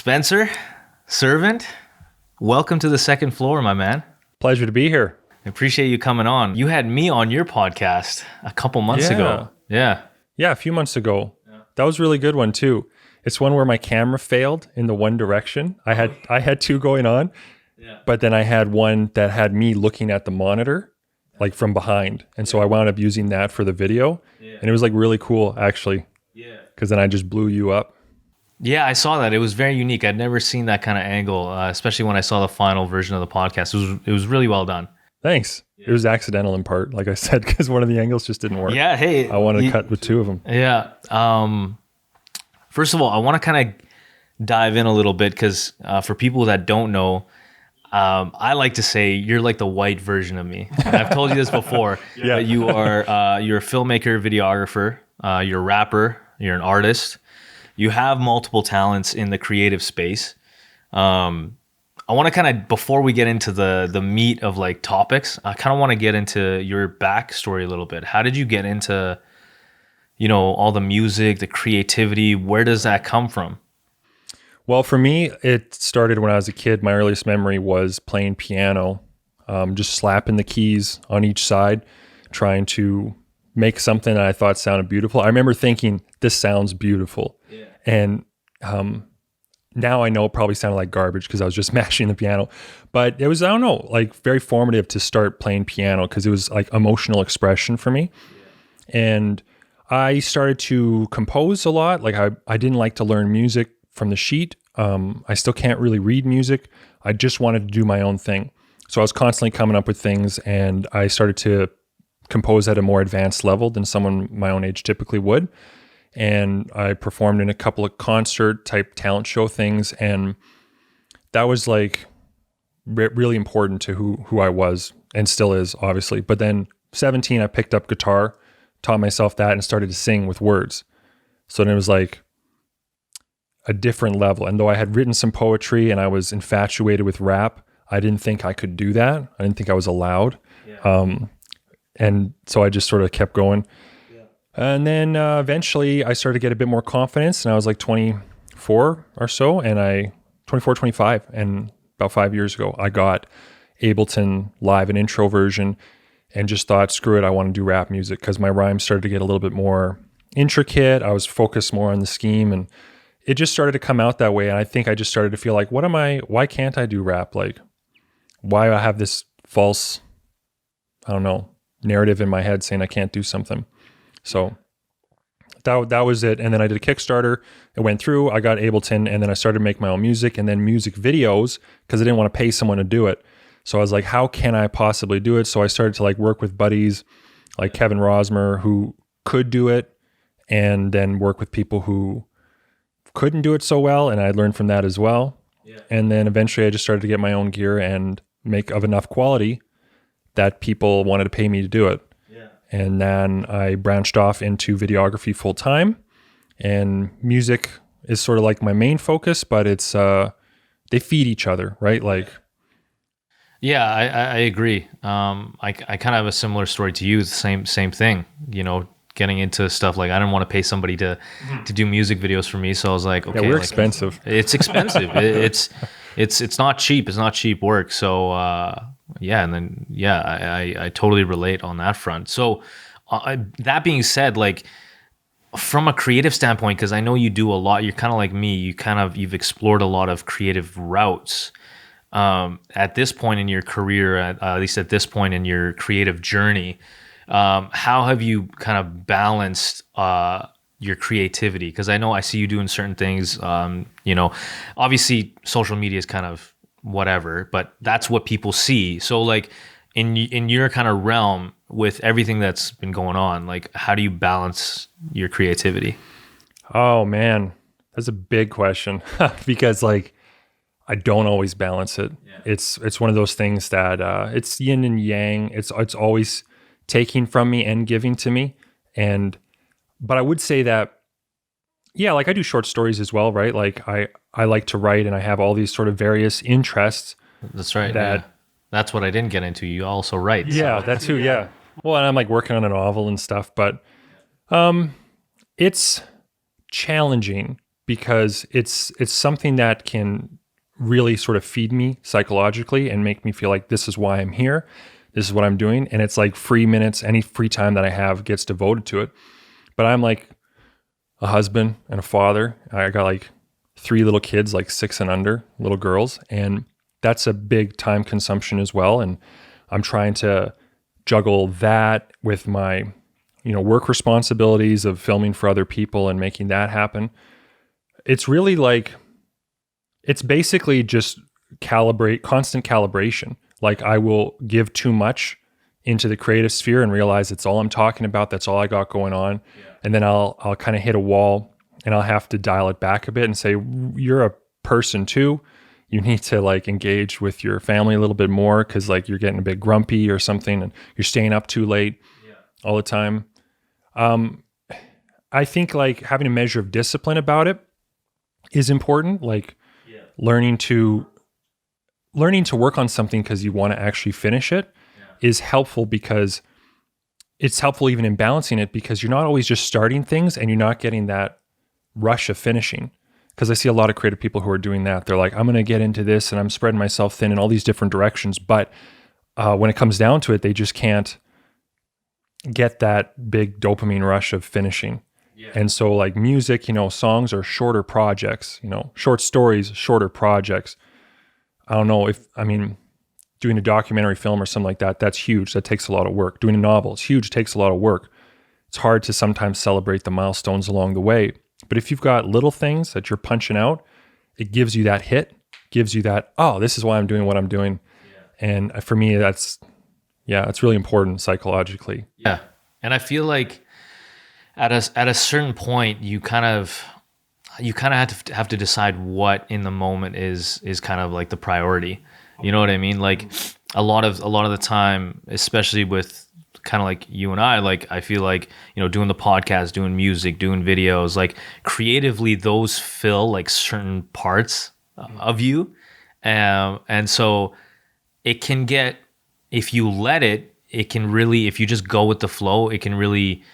Spencer, Srvent, welcome to the second floor, my man. Pleasure to be here. I appreciate you coming on. You had me on your podcast a couple months ago. Yeah, a few months ago. That was a really good one too. It's one where my camera failed in the one direction. I had two going on, but then I had one that had me looking at the monitor, like from behind. And so I wound up using that for the video. And it was like really cool actually. Yeah. Because then I just blew you up. Yeah, I saw that. It was very unique. I'd never seen that kind of angle, especially when I saw the final version of the podcast. It was really well done. Thanks. It was accidental in part, like I said, because one of the angles just didn't work. Yeah, hey. I wanted to cut with two of them. Yeah. First of all, I want to kind of dive in a little bit because for people that don't know, I like to say you're like the white version of me. And I've told you this before. But you are you're a filmmaker, videographer, you're a rapper, you're an artist. You have multiple talents in the creative space. I want to kind of, before we get into the meat of like topics, I kind of want to get into your backstory a little bit. How did you get into, all the music, the creativity? Where does that come from? Well, for me, it started when I was a kid. My earliest memory was playing piano, just slapping the keys on each side, trying to make something that I thought sounded beautiful. I remember thinking, this sounds beautiful. Yeah. And now I know it probably sounded like garbage because I was just mashing the piano. But it was, I don't know, like very formative to start playing piano because it was like emotional expression for me. Yeah. And I started to compose a lot. Like I didn't like to learn music from the sheet. I still can't really read music. I just wanted to do my own thing. So I was constantly coming up with things, and I started to compose at a more advanced level than someone my own age typically would. And I performed in a couple of concert type talent show things. And that was like really important to who I was, and still is, obviously. But then 17, I picked up guitar, taught myself that, and started to sing with words. So then it was like a different level. And though I had written some poetry and I was infatuated with rap, I didn't think I could do that. I didn't think I was allowed. Yeah. And so I just sort of kept going. Yeah. And then eventually I started to get a bit more confidence, and I was like 24 or so, and 25. And about 5 years ago, I got Ableton Live, an intro version, and just thought, screw it, I want to do rap music because my rhymes started to get a little bit more intricate. I was focused more on the scheme, and it just started to come out that way. And I think I just started to feel like, why can't I do rap? Like, why do I have this false, I don't know, narrative in my head saying I can't do something? So that was it. And then I did a Kickstarter. It went through. I got Ableton, and then I started to make my own music and then music videos because I didn't want to pay someone to do it. So I was like, how can I possibly do it? So I started to like work with buddies like Kevin Rosmer who could do it, and then work with people who couldn't do it so well. And I learned from that as well. Yeah. And then eventually I just started to get my own gear and make of enough quality that people wanted to pay me to do it. Yeah. And then I branched off into videography full time, and music is sort of like my main focus, but it's, they feed each other, right? Like, yeah, I agree. I kind of have a similar story to you. Same thing, getting into stuff like I didn't want to pay somebody to do music videos for me. So I was like, okay, we're expensive. It's expensive. It's not cheap. It's not cheap work. So, I totally relate on that front. So that being said, like from a creative standpoint, because I know you do a lot, you're kind of like me, you've explored a lot of creative routes. At this point in your career, at least at this point in your creative journey, how have you kind of balanced your creativity? Because I see you doing certain things, obviously social media is kind of whatever, but that's what people see. So like in your kind of realm with everything that's been going on, like how do you balance your creativity? Oh man, that's a big question because like I don't always balance it. Yeah. It's one of those things that it's yin and yang. It's always taking from me and giving to me. But I would say that, yeah, like I do short stories as well, right? Like I like to write, and I have all these sort of various interests. That's right. That's what I didn't get into. You also write. Yeah, so. That too. Yeah. Well, and I'm like working on a novel and stuff, but it's challenging because it's something that can really sort of feed me psychologically and make me feel like this is why I'm here. This is what I'm doing. And it's like free minutes, any free time that I have gets devoted to it. But I'm like a husband and a father. I got like 3 little kids, like 6 and under, little girls. And that's a big time consumption as well. And I'm trying to juggle that with my, work responsibilities of filming for other people and making that happen. It's really like, it's basically just constant calibration. Like I will give too much into the creative sphere and realize it's all I'm talking about. That's all I got going on. Yeah. And then I'll kind of hit a wall and I'll have to dial it back a bit and say, you're a person too. You need to like engage with your family a little bit more because like you're getting a bit grumpy or something and you're staying up too late all the time. I think like having a measure of discipline about it is important. Like learning to work on something because you want to actually finish it is helpful, because it's helpful even in balancing it, because you're not always just starting things and you're not getting that rush of finishing. Because I see a lot of creative people who are doing that. They're like, I'm going to get into this and I'm spreading myself thin in all these different directions. But when it comes down to it, they just can't get that big dopamine rush of finishing. Yeah. And so like music, songs are shorter projects, short stories, shorter projects. I don't know doing a documentary film or something like that, that's huge. That takes a lot of work. Doing a novel, it's huge, takes a lot of work. It's hard to sometimes celebrate the milestones along the way. But if you've got little things that you're punching out, it gives you that hit, gives you that, oh, this is why I'm doing what I'm doing. Yeah. And for me, it's really important psychologically. Yeah. And I feel like at a certain point, you kind of have to decide what in the moment is kind of like the priority. You know what I mean? Like a lot of the time, especially with kind of like you and I, like I feel like, doing the podcast, doing music, doing videos, like creatively those fill like certain parts of you. And so it can get, if you let it, if you just go with the flow, you can really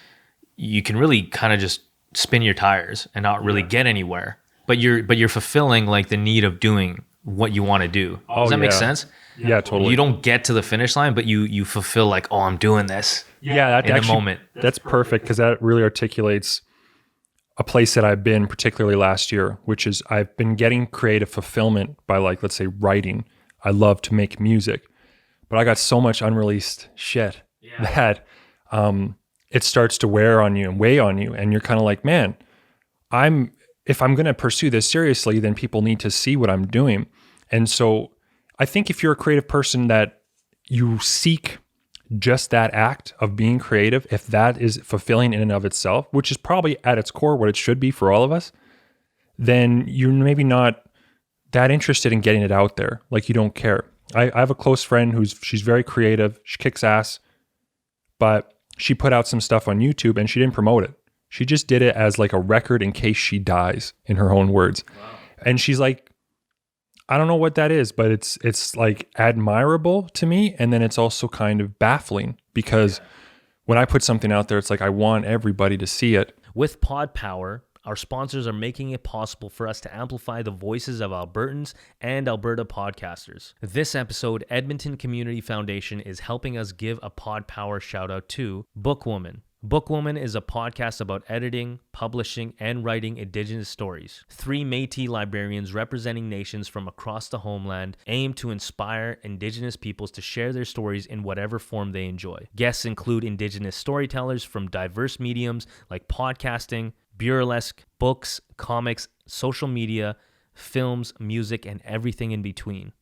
kind of just spin your tires and not really get anywhere. But you're fulfilling like the need of doing what you want to do. Does that make sense? Yeah, totally. You don't get to the finish line, but you fulfill like, oh, I'm doing this. Yeah, in the moment. That's perfect, because that really articulates a place that I've been, particularly last year, which is I've been getting creative fulfillment by like, let's say, writing. I love to make music, but I got so much unreleased shit that it starts to wear on you and weigh on you, and you're kind of like, man, if I'm going to pursue this seriously, then people need to see what I'm doing. And so I think if you're a creative person that you seek just that act of being creative, if that is fulfilling in and of itself, which is probably at its core what it should be for all of us, then you're maybe not that interested in getting it out there. Like you don't care. I have a close friend she's very creative. She kicks ass, but she put out some stuff on YouTube and she didn't promote it. She just did it as like a record in case she dies, in her own words. Wow. And she's like, I don't know what that is, but it's like admirable to me. And then it's also kind of baffling, because when I put something out there, it's like I want everybody to see it. With Pod Power, our sponsors are making it possible for us to amplify the voices of Albertans and Alberta podcasters. This episode, Edmonton Community Foundation is helping us give a Pod Power shout out to Bookwoman. Bookwoman is a podcast about editing, publishing, and writing Indigenous stories. 3 Métis librarians representing nations from across the homeland aim to inspire Indigenous peoples to share their stories in whatever form they enjoy. Guests include Indigenous storytellers from diverse mediums like podcasting, burlesque, books, comics, social media, films, music, and everything in between.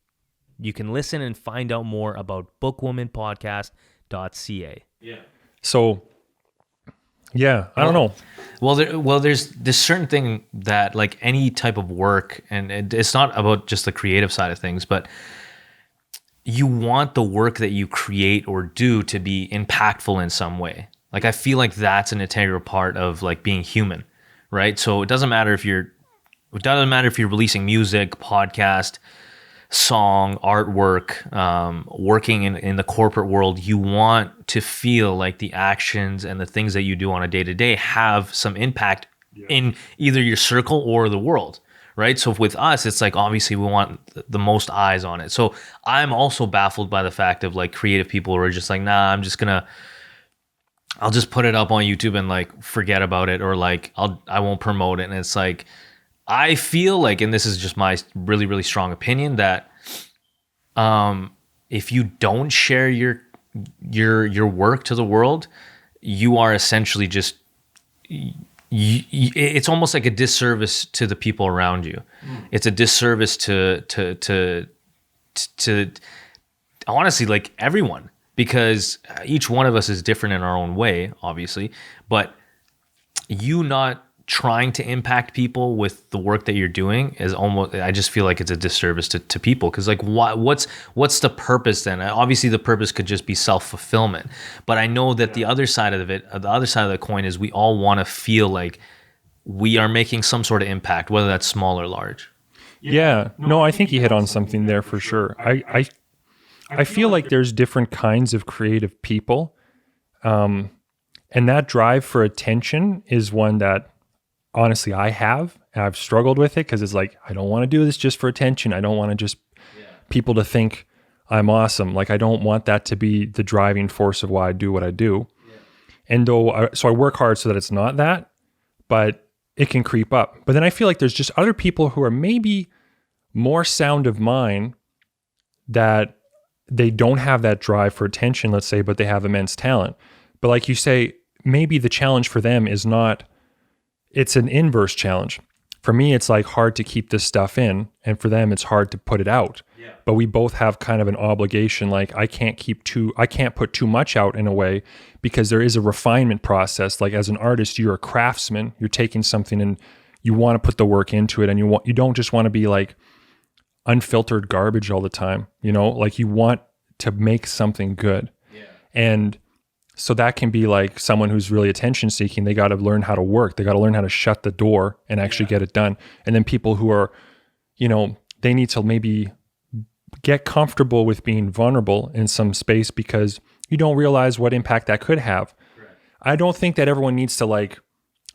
You can listen and find out more about bookwomanpodcast.ca. Yeah. So, yeah, I don't know. Well, there's this certain thing that like any type of work, and it's not about just the creative side of things, but you want the work that you create or do to be impactful in some way. Like I feel like that's an integral part of like being human, right? So it doesn't matter if you're releasing music, podcast, song, artwork, working in the corporate world. You want to feel like the actions and the things that you do on a day-to-day have some impact in either your circle or the world, right? So with us, it's like obviously we want the most eyes on it. So I'm also baffled by the fact of like creative people who are just like, nah, I'll just put it up on YouTube and like forget about it, or like I won't promote it. And it's like, I feel like, and this is just my really, really strong opinion, that if you don't share your work to the world, you are essentially just, it's almost like a disservice to the people around you. It's a disservice to honestly, like everyone, because each one of us is different in our own way, obviously, but you not trying to impact people with the work that you're doing is almost, I just feel like it's a disservice to people. Because like what's the purpose then? Obviously the purpose could just be self-fulfillment, but I know that the other side of it, the other side of the coin, is we all want to feel like we are making some sort of impact, whether that's small or large. Yeah, no, I think you hit on something there for sure. I feel like there's different kinds of creative people, and that drive for attention is one that honestly I've struggled with it, because it's like, I don't want to do this just for attention. I don't want to just people to think I'm awesome. Like, I don't want that to be the driving force of why I do what I do. And so I work hard so that it's not that, but it can creep up. But then I feel like there's just other people who are maybe more sound of mind, that they don't have that drive for attention, let's say, but they have immense talent. But like you say, maybe the challenge for them is not, it's an inverse challenge. For me, it's like hard to keep this stuff in, and for them, it's hard to put it out. Yeah. But we both have kind of an obligation. Like, I can't put too much out in a way, because there is a refinement process. Like, as an artist, you're a craftsman. You're taking something and you want to put the work into it, and you don't just want to be like unfiltered garbage all the time. You know, like, you want to make something good. Yeah. And so that can be like someone who's really attention seeking. They got to learn how to work. They got to learn how to shut the door and actually get it done. And then people who are, you know, they need to maybe get comfortable with being vulnerable in some space, because you don't realize what impact that could have. Right. I don't think that everyone needs to like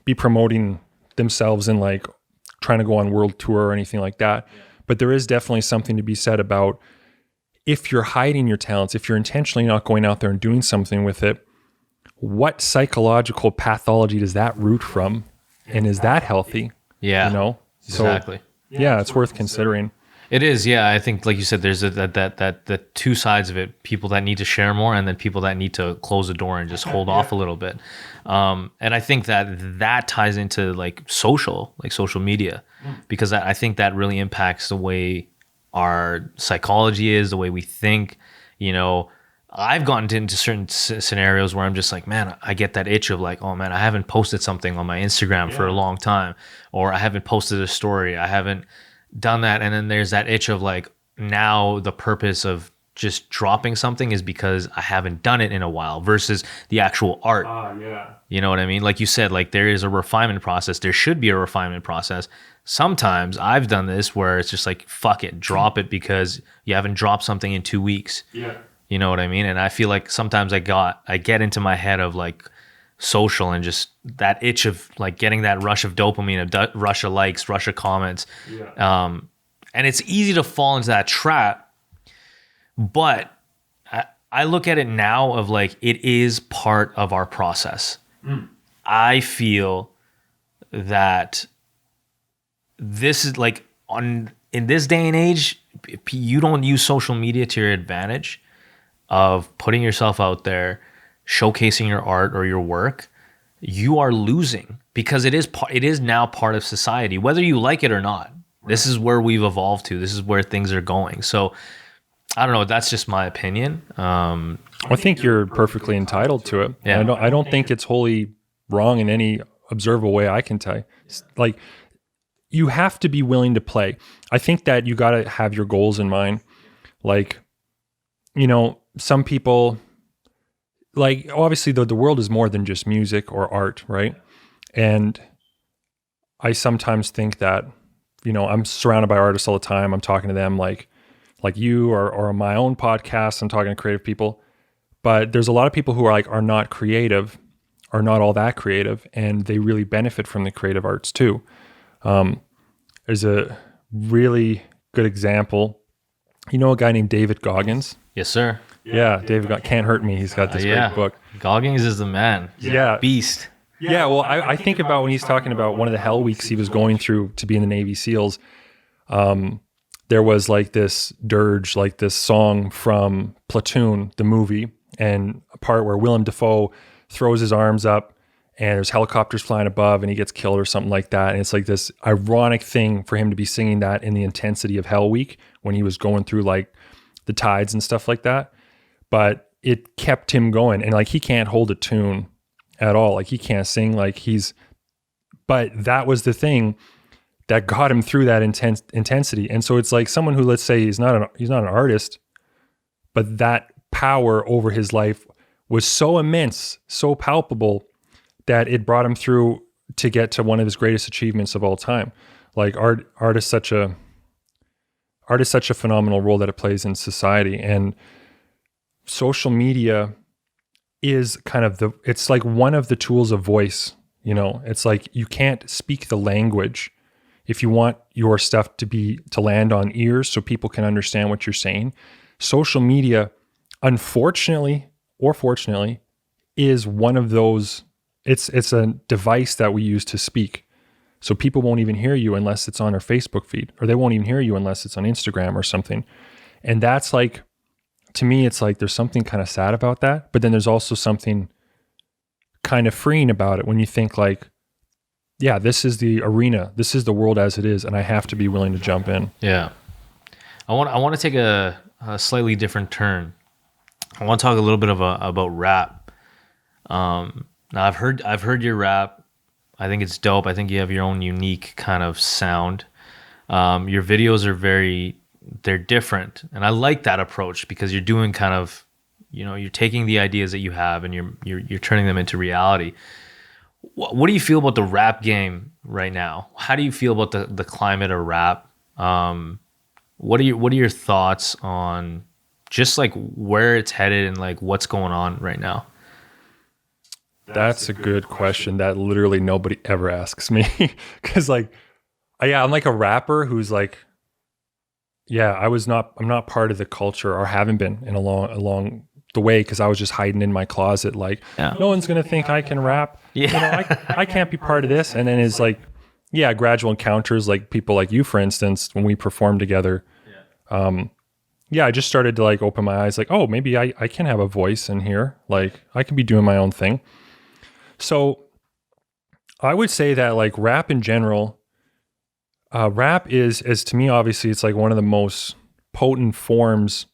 be promoting themselves and like trying to go on world tour or anything like that. Yeah. But there is definitely something to be said about, if you're hiding your talents, if you're intentionally not going out there and doing something with it, what psychological pathology does that root from? And is that healthy? Yeah. You know? Exactly. So, yeah, it's worth considering. It is, yeah. I think, like you said, there's that two sides of it: people that need to share more, and then people that need to close the door and just hold off a little bit. And I think that ties into like social media, because I think that really impacts the way our psychology is, the way we think. You know, I've gotten into certain scenarios where I'm just like, man, I get that itch of like, oh man, I haven't posted something on my Instagram for a long time, or I haven't posted a story, I haven't done that. And then there's that itch of like, now the purpose of just dropping something is because I haven't done it in a while, versus the actual art. You know what I mean? Like you said, like there is a refinement process. There should be a refinement process. Sometimes I've done this where it's just like, fuck it, drop it because you haven't dropped something in 2 weeks. Yeah. You know what I mean? And I feel like sometimes I get into my head of like social, and just that itch of like getting that rush of dopamine, a rush of likes, rush of comments. Yeah. And it's easy to fall into that trap. But I look at it now of like, it is part of our process. I feel that this is like, in this day and age, you don't use social media to your advantage of putting yourself out there, showcasing your art or your work, you are losing, because it is now part of society, whether you like it or not. Right. This is where we've evolved to. This is where things are going. So I don't know. That's just my opinion. I think you're perfectly entitled to it. Yeah. I don't think it's wholly wrong in any observable way I can tell. Like, you have to be willing to play. I think that you got to have your goals in mind. Like, you know, some people, like, obviously the world is more than just music or art, right? And I sometimes think that, you know, I'm surrounded by artists all the time. I'm talking to them like you, or on my own podcast, I'm talking to creative people. But there's a lot of people who are not creative, are not all that creative, and they really benefit from the creative arts too. There's a really good example. You know a guy named David Goggins? Yes, sir. Yeah, David Can't Hurt Me. He's got this great book. Goggins is the man. He's a beast. Yeah, well, I think about when he's talking about one of the hell weeks he was going through to be in the Navy SEALs. There was like this dirge, like this song from Platoon, the movie, and a part where Willem Dafoe throws his arms up and there's helicopters flying above and he gets killed or something like that. And it's like this ironic thing for him to be singing that in the intensity of Hell Week when he was going through like the tides and stuff like that. But it kept him going, and like he can't hold a tune at all. Like he can't sing, but that was the thing that got him through that intensity. And so it's like someone who, let's say he's not an artist, but that power over his life was so immense, so palpable, that it brought him through to get to one of his greatest achievements of all time. Like art is such a phenomenal role that it plays in society. And social media is kind of it's like one of the tools of voice. You know, it's like you can't speak the language if you want your stuff to land on ears so people can understand what you're saying. Social media, unfortunately or fortunately, is one of those. It's a device that we use to speak. So people won't even hear you unless it's on our Facebook feed, or they won't even hear you unless it's on Instagram or something. And that's like, to me, it's like there's something kind of sad about that, but then there's also something kind of freeing about it when you think like, yeah, this is the arena, this is the world as it is, and I have to be willing to jump in. Yeah. I want to take a slightly different turn. I want to talk a little bit about rap. Now I've heard your rap. I think it's dope. I think you have your own unique kind of sound. Your videos are they're different, and I like that approach because you're doing kind of, you know, you're taking the ideas that you have and you're turning them into reality. What do you feel about the rap game right now? How do you feel about the climate of rap? What are your thoughts on just like where it's headed and like what's going on right now? That's a good question that literally nobody ever asks me. Cause like, I'm like a rapper who's like, I'm not part of the culture, or haven't been in along the way, because I was just hiding in my closet. Like, no one's going to think I can rap. Yeah. You know, I can't be part of this. And then it's like, gradual encounters, like people like you, for instance, when we performed together. I just started to like open my eyes, like, oh, maybe I can have a voice in here. Like I can be doing my own thing. So I would say that like rap in general, rap is to me, obviously, it's like one of the most potent forms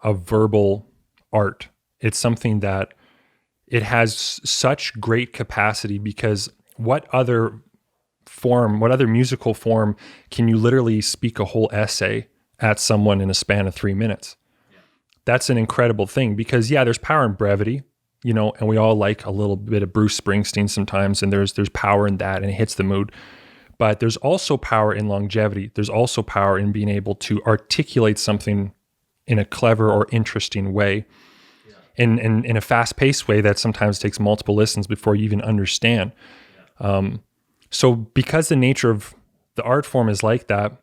of verbal art. It's something that it has such great capacity, because what other musical form can you literally speak a whole essay at someone in a span of 3 minutes? Yeah. That's an incredible thing, because there's power in brevity, you know, and we all like a little bit of Bruce Springsteen sometimes, and there's power in that and it hits the mood. But there's also power in longevity. There's also power in being able to articulate something in a clever or interesting way, in a fast-paced way that sometimes takes multiple listens before you even understand. So because the nature of the art form is like that,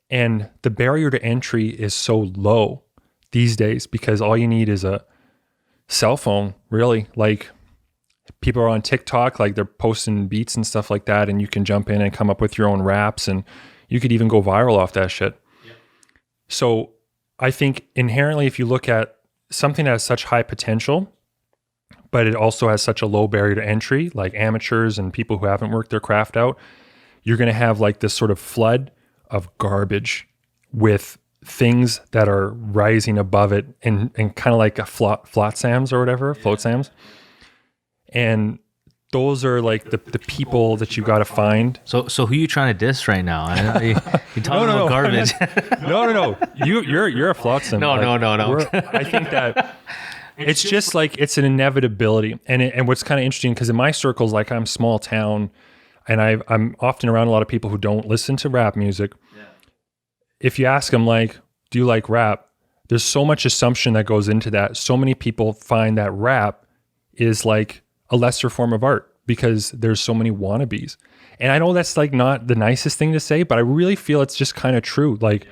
and the barrier to entry is so low these days, because all you need is a cell phone, really. Like, people are on TikTok, like they're posting beats and stuff like that, and you can jump in and come up with your own raps, and you could even go viral off that shit. Yep. So I think inherently, if you look at something that has such high potential, but it also has such a low barrier to entry, like amateurs and people who haven't worked their craft out, you're going to have like this sort of flood of garbage with things that are rising above it, and kind of like a float sams or whatever, float sams. And those are like the people that you got to find. So who are you trying to diss right now? You're talking about garbage. No. You're a flotsam. No. I think that it's just like, it's an inevitability. And what's kind of interesting, because in my circles, like I'm small town, and I'm often around a lot of people who don't listen to rap music. Yeah. If you ask them, like, do you like rap? There's so much assumption that goes into that. So many people find that rap is like a lesser form of art because there's so many wannabes. And I know that's like not the nicest thing to say, but I really feel it's just kind of true. Like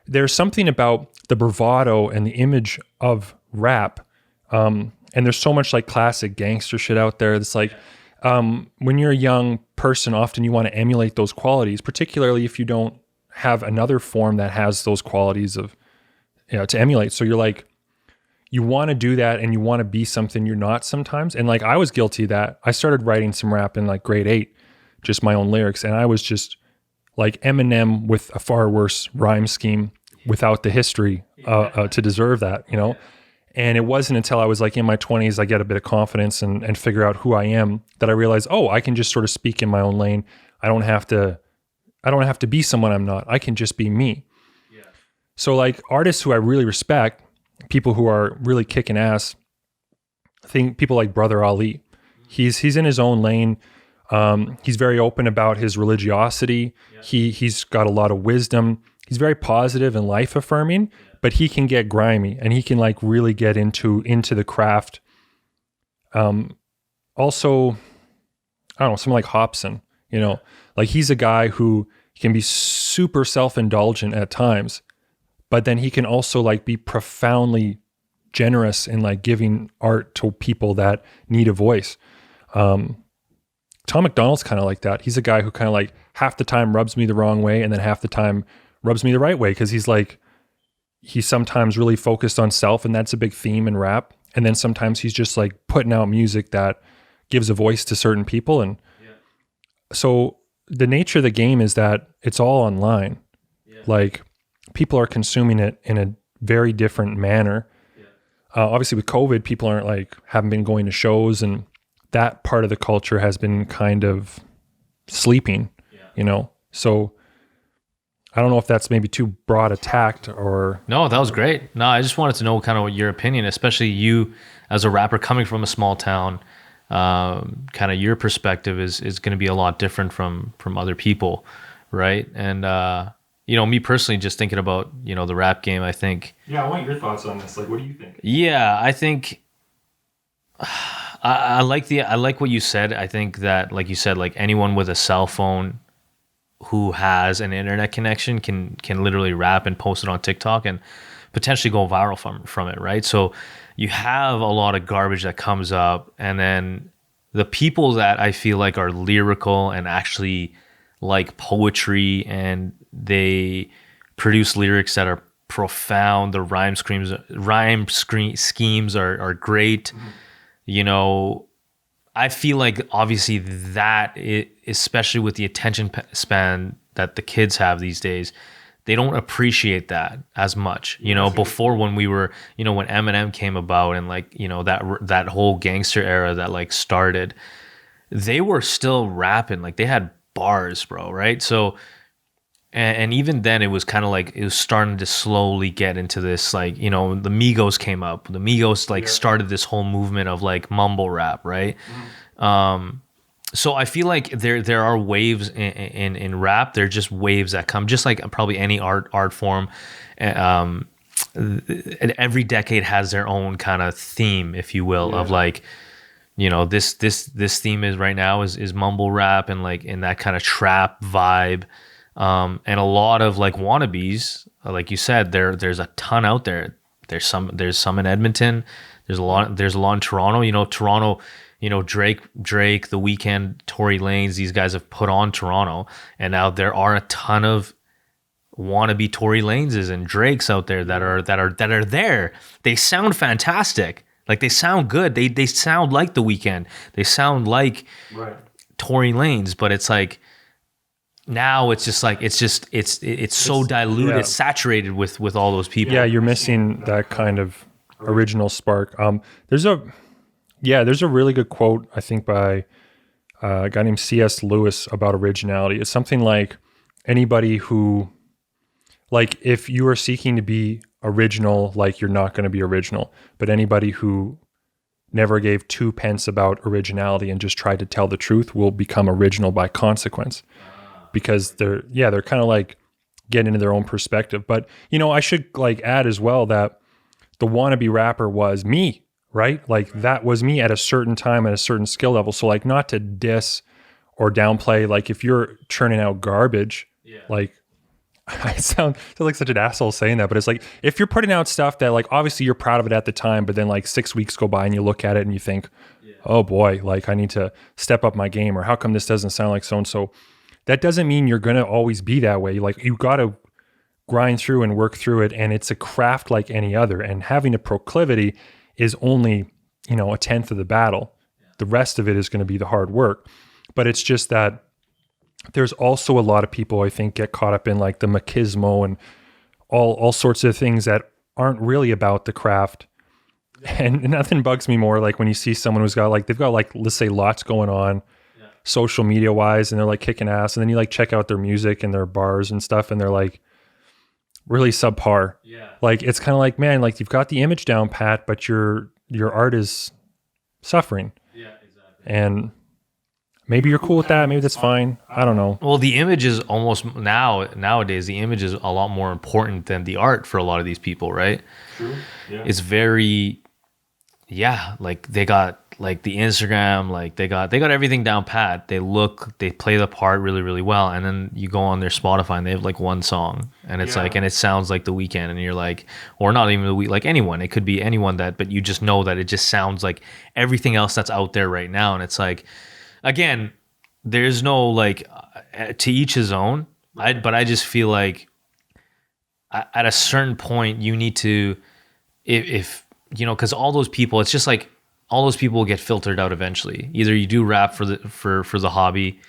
there's something about the bravado and the image of rap. And there's so much like classic gangster shit out there. It's like, when you're a young person, often you want to emulate those qualities, particularly if you don't have another form that has those qualities of, to emulate. So you're like, you want to do that and you want to be something you're not sometimes. And like, I was guilty of that. I started writing some rap in like grade 8, just my own lyrics. And I was just like Eminem with a far worse rhyme scheme without the history to deserve that, And it wasn't until I was like in my 20s, I get a bit of confidence and figure out who I am, that I realized, oh, I can just sort of speak in my own lane. I don't have to be someone I'm not. I can just be me. Yeah. So like artists who I really respect, people who are really kicking ass, I think people like Brother Ali. He's in his own lane. He's very open about his religiosity. Yeah. He's got a lot of wisdom. He's very positive and life affirming. But he can get grimy and he can like really get into the craft. Also, I don't know, someone like Hobson, like he's a guy who can be super self-indulgent at times, but then he can also like be profoundly generous in like giving art to people that need a voice. Tom McDonald's kind of like that. He's a guy who kind of like half the time rubs me the wrong way and then half the time rubs me the right way, because he's sometimes really focused on self, and that's a big theme in rap. And then sometimes he's just like putting out music that gives a voice to certain people. And so the nature of the game is that it's all online. Yeah. Like people are consuming it in a very different manner. Yeah. Obviously with COVID, people haven't been going to shows, and that part of the culture has been kind of sleeping, So I don't know if that's maybe too broad a tact or... No, that was great. No, I just wanted to know kind of what your opinion, especially you as a rapper coming from a small town, kind of your perspective is going to be a lot different from other people, right? And, me personally, just thinking about, the rap game, I think... Yeah, I want your thoughts on this. Like, what do you think? Yeah, I think... I like what you said. I think that, like you said, like anyone with a cell phone who has an internet connection can literally rap and post it on TikTok and potentially go viral from it, right? So you have a lot of garbage that comes up, and then the people that I feel like are lyrical and actually like poetry, and they produce lyrics that are profound, the rhyme schemes are great. Mm-hmm. I feel like obviously that, especially with the attention span that the kids have these days, they don't appreciate that as much. Before when we were, when Eminem came about and like, that whole gangster era that like started, they were still rapping, like they had bars, bro, right? So, and even then it was kind of like, it was starting to slowly get into this, like, the Migos came up. The Migos started this whole movement of like mumble rap, right? Mm-hmm. So I feel like there are waves in rap. They're just waves that come, just like probably any art form. And every decade has their own kind of theme, if you will, of like, this theme is right now is mumble rap and like in that kind of trap vibe. And a lot of like wannabes, like you said, there's a ton out there. There's some in Edmonton. There's a lot in Toronto. Toronto, Drake, The Weeknd, Tory Lanez, these guys have put on Toronto, and now there are a ton of wannabe Tory Lanez's and Drakes out there that are there. They sound fantastic. Like they sound good. They sound like The Weeknd. They sound like Tory Lanez, but it's like, now it's just like it's so diluted, it's saturated with all those people. Yeah, you're missing that kind of original spark. There's a really good quote, I think, by a guy named C.S. Lewis about originality. It's something like, anybody who, like, if you are seeking to be original, like, you're not going to be original. But anybody who never gave 2 pence about originality and just tried to tell the truth will become original by consequence. Because they're kind of like getting into their own perspective. But, I should like add as well that the wannabe rapper was me right? Like that was me at a certain time at a certain skill level. So like not to diss or downplay, like if you're churning out garbage, like I sound like such an asshole saying that, but it's like if you're putting out stuff that like obviously you're proud of it at the time, but then like 6 weeks go by and you look at it and you think, oh boy, like I need to step up my game, or how come this doesn't sound like so and so? That doesn't mean you're gonna always be that way. Like you gotta grind through and work through it, and it's a craft like any other. And having a proclivity is only, you know, a tenth of the battle. The rest of it is going to be the hard work. But it's just that there's also a lot of people, I think, get caught up in like the machismo and all sorts of things that aren't really about the craft. And nothing bugs me more like when you see someone who's got like, they've got like, let's say lots going on social media wise, and they're like kicking ass. And then you like check out their music and their bars and stuff, and they're like really subpar. Like, it's kind of like, man, like you've got the image down pat, but your art is suffering. And maybe you're cool with that. Maybe that's fine. I don't know. Well, the image is almost nowadays, the image is a lot more important than the art for a lot of these people, right? True. Yeah. It's very, like they got like the Instagram, like they got everything down pat. They play the part really, really well. And then you go on their Spotify and they have like one song, and it's like, and it sounds like The Weeknd, and you're like, or not even like anyone. It could be anyone but you just know that it just sounds like everything else that's out there right now. And it's like, again, there's no like to each his own. But I just feel like at a certain point you need to, if you know, because all those people, it's just like all those people will get filtered out eventually. Either you do rap for the hobby,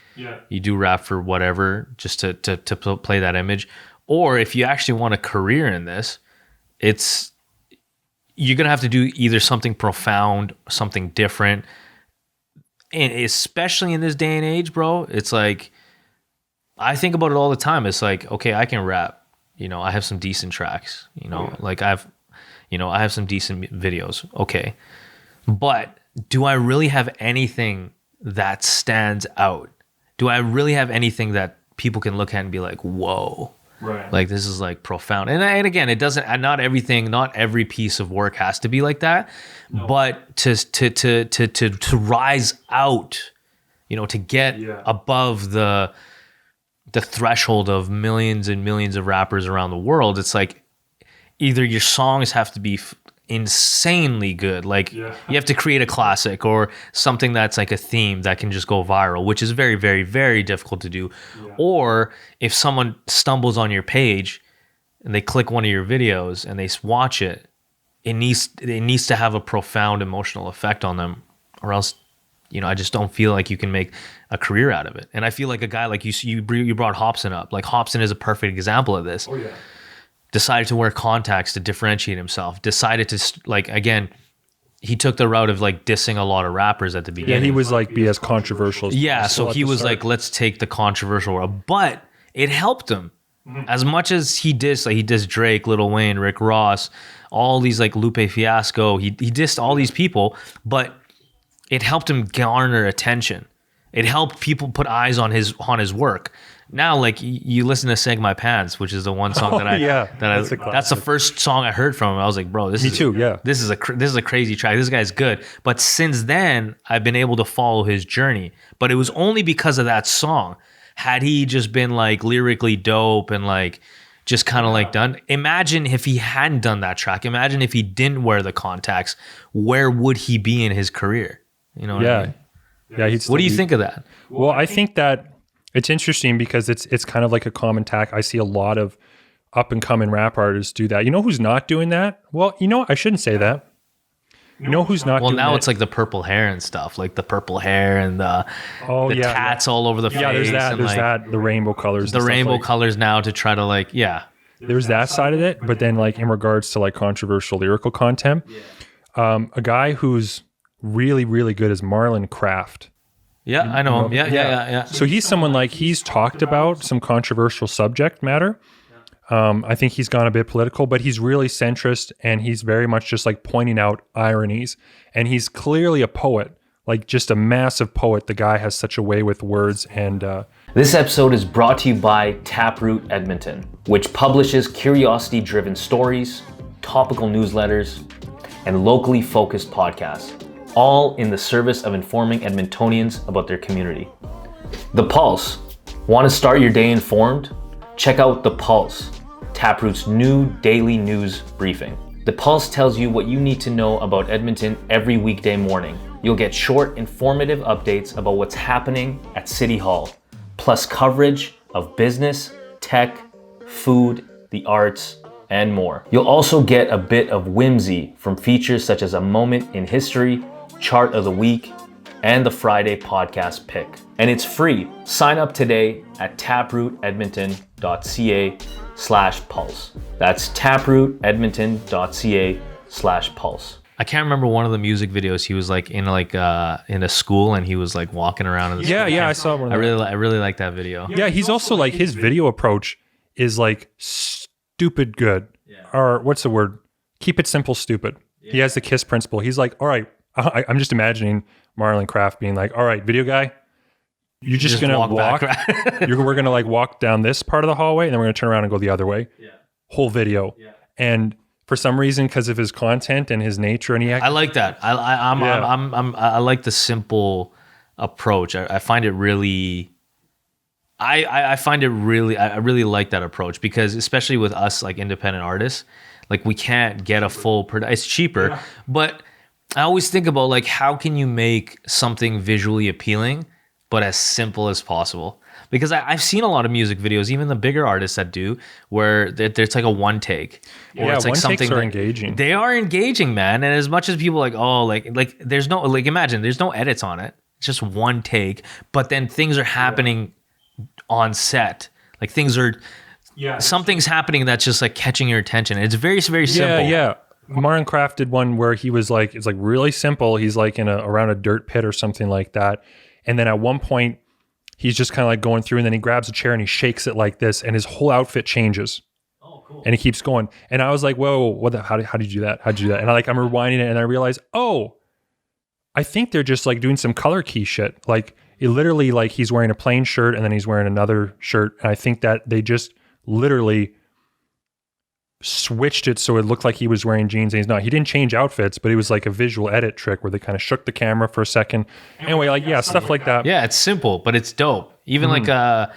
you do rap for whatever, just to play that image, or if you actually want a career in this, you're gonna have to do either something profound, something different. And especially in this day and age, bro, it's like, I think about it all the time. It's like, okay, I can rap, you know, I have some decent tracks, you know, like I have some decent videos. Okay. But do I really have anything that stands out? Do I really have anything that people can look at and be like, whoa, right? Like this is like profound. And again, it doesn't, not every piece of work has to be like that, but to rise out, you know, to get above the threshold of millions and millions of rappers around the world. It's like either your songs have to be insanely good, like you have to create a classic or something that's like a theme that can just go viral, which is very, very, very difficult to do. Or if someone stumbles on your page and they click one of your videos and they watch it, it needs to have a profound emotional effect on them, or else, you know, I just don't feel like you can make a career out of it. And I feel like a guy like you brought Hobson up. Like Hobson is a perfect example of this. Decided to wear contacts to differentiate himself. Decided to, like, again, he took the route of like dissing a lot of rappers at the beginning. Yeah, he was like, be as controversial as possible. So he was like, let's take the controversial route. But it helped him. As much as he dissed, like he dissed Drake, Lil Wayne, Rick Ross, all these like Lupe Fiasco. He dissed all these people, but it helped him garner attention. It helped people put eyes on his work. Now, like you listen to "Sag My Pants," which is the one song that's the first song I heard from him. I was like, bro, this is a crazy track. This guy's good. But since then, I've been able to follow his journey. But it was only because of that song. Had he just been like lyrically dope and like just kind of like done, imagine if he hadn't done that track. Imagine if he didn't wear the contacts. Where would he be in his career? You know what I mean? Yeah. What do you think of that? Well, I think that it's interesting because it's kind of like a common tack. I see a lot of up and coming rap artists do that. You know who's not doing that? Well, you know, I shouldn't say that. You know who's not doing that? Well, now it's like the purple hair and stuff, like the purple hair and the tats all over the face. Yeah, there's that. There's that. The rainbow colors. The rainbow colors now to try to like, There's that side of it. But then like in regards to like controversial lyrical content, a guy who's really, really good is Marlon Craft. Yeah, I know him. Yeah. So he's someone like, he's talked about some controversial subject matter. I think he's gone a bit political, but he's really centrist, and he's very much just like pointing out ironies. And he's clearly a poet, like just a massive poet. The guy has such a way with words. And this episode is brought to you by Taproot Edmonton, which publishes curiosity-driven stories, topical newsletters, and locally focused podcasts, all in the service of informing Edmontonians about their community. The Pulse. Want to start your day informed? Check out The Pulse, Taproot's new daily news briefing. The Pulse tells you what you need to know about Edmonton every weekday morning. You'll get short, informative updates about what's happening at City Hall, plus coverage of business, tech, food, the arts, and more. You'll also get a bit of whimsy from features such as a moment in history, chart of the week, and the Friday podcast pick. And it's free. Sign up today at taprootedmonton.ca/pulse. That's taprootedmonton.ca/pulse. I can't remember one of the music videos. He was like in a school and he was like walking around in the school. Yeah, I saw one of those. I really like that video. Yeah, he's also like, his video approach is like stupid good. Yeah. Or what's the word? Keep it simple, stupid. Yeah. He has the KISS principle. He's like, all right, I'm just imagining Marlon Craft being like, all right, video guy, you're just gonna walk. We're gonna like walk down this part of the hallway, and then we're gonna turn around and go the other way. Yeah. Whole video. Yeah. And for some reason, because of his content and his nature, and I like that. I like the simple approach. I find it really. I really like that approach, because especially with us like independent artists, like we can't get a full it's cheaper, but I always think about like, how can you make something visually appealing but as simple as possible? Because I've seen a lot of music videos, even the bigger artists that do, where it's like a one take, or it's like something are engaging. They are engaging, man. And as much as people like, oh, like there's no, like, imagine there's no edits on it, it's just one take, but then things are happening on set, like something's happening that's just like catching your attention. It's very, very simple. Yeah. Marlon Craft did one where he was like, it's like really simple. He's like around a dirt pit or something like that. And then at one point he's just kind of like going through, and then he grabs a chair and he shakes it like this, and his whole outfit changes. Oh, cool. And he keeps going. And I was like, whoa, how did you do that? How'd you do that? And I'm rewinding it, and I realized, oh, I think they're just like doing some color key shit. Like it literally, like he's wearing a plain shirt and then he's wearing another shirt. And I think that they just literally switched it so it looked like he was wearing jeans and he's not. He didn't change outfits, but it was like a visual edit trick where they kind of shook the camera for a second. Anyway, like, yeah, stuff like that. Yeah, it's simple, but it's dope. Even like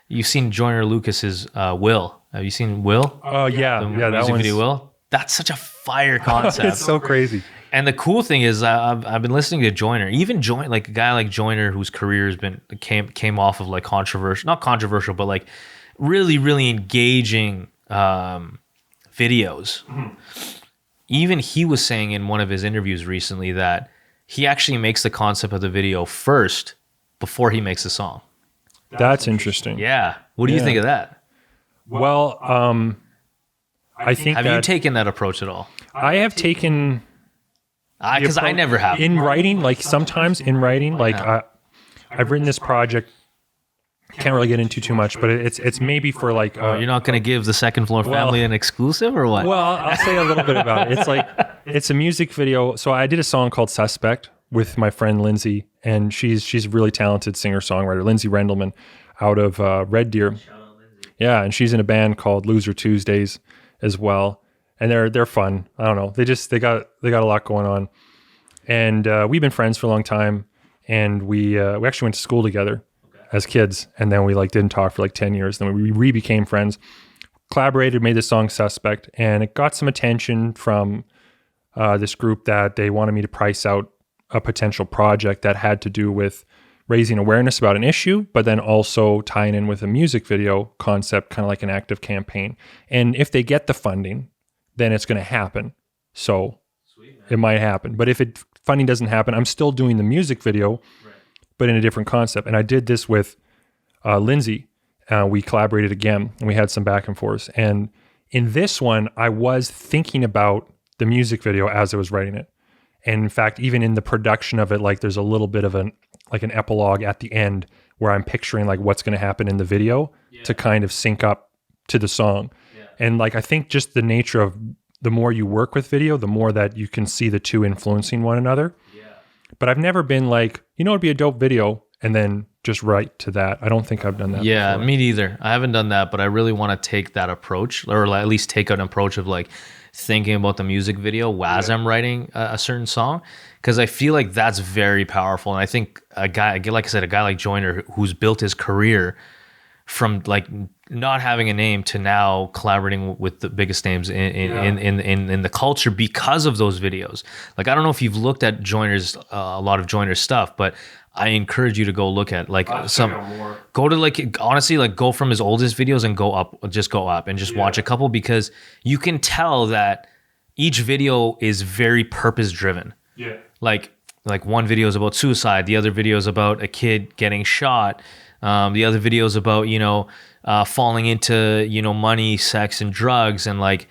you've seen Joyner Lucas's Will. Have you seen Will? Oh, yeah. The that music video Will. That's such a fire concept. It's so crazy. And the cool thing is, I've been listening to Joyner. Even like a guy like Joyner, whose career has been came off of like not controversial, but like really, really engaging videos. Mm-hmm. Even he was saying in one of his interviews recently that he actually makes the concept of the video first before he makes the song. That's interesting. Yeah. What do you think of that? Well, I think have you taken that approach at all? I have taken. Because I never have. In writing, like sometimes in writing, like I've written this project. Can't really get into too much, but it's maybe for like. You're not going to give the Second Floor Family an exclusive or what? Well, I'll say a little bit about it. It's like it's a music video. So I did a song called "Suspect" with my friend Lindsay, and she's a really talented singer-songwriter, Lindsay Rendelman, out of Red Deer. Yeah, and she's in a band called Loser Tuesdays as well, and they're fun. I don't know, they got a lot going on, and we've been friends for a long time, and we actually went to school together as kids, and then we like didn't talk for like 10 years. Then we re-became friends, collaborated, made the song "Suspect," and it got some attention from this group that they wanted me to price out a potential project that had to do with raising awareness about an issue, but then also tying in with a music video concept, kind of like an active campaign. And if they get the funding, then it's going to happen. So it might happen. But if funding doesn't happen, I'm still doing the music video, but in a different concept. And I did this with Lindsay. We collaborated again, and we had some back and forth. And in this one, I was thinking about the music video as I was writing it. And in fact, even in the production of it, like there's a little bit of an epilogue at the end where I'm picturing like what's going to happen in the video to kind of sync up to the song. Yeah. And like, I think just the nature of the more you work with video, the more that you can see the two influencing one another. Yeah. But I've never been like, it'd be a dope video, and then just right to that. I don't think I've done that. Yeah, before. me neither. I haven't done that, but I really want to take that approach, or at least take an approach of like thinking about the music video as I'm writing a certain song, because I feel like that's very powerful. And I think a guy, like I said, a guy like Joyner, who's built his career from like not having a name to now collaborating with the biggest names in the culture because of those videos. Like, I don't know if you've looked at Joyner's a lot of Joyner's stuff, but I encourage you to go look at like go to like, honestly, like go from his oldest videos and go up and just watch a couple, because you can tell that each video is very purpose driven. Yeah. Like one video is about suicide, the other video is about a kid getting shot, the other video is about, you know, falling into, you know, money, sex, and drugs. And like,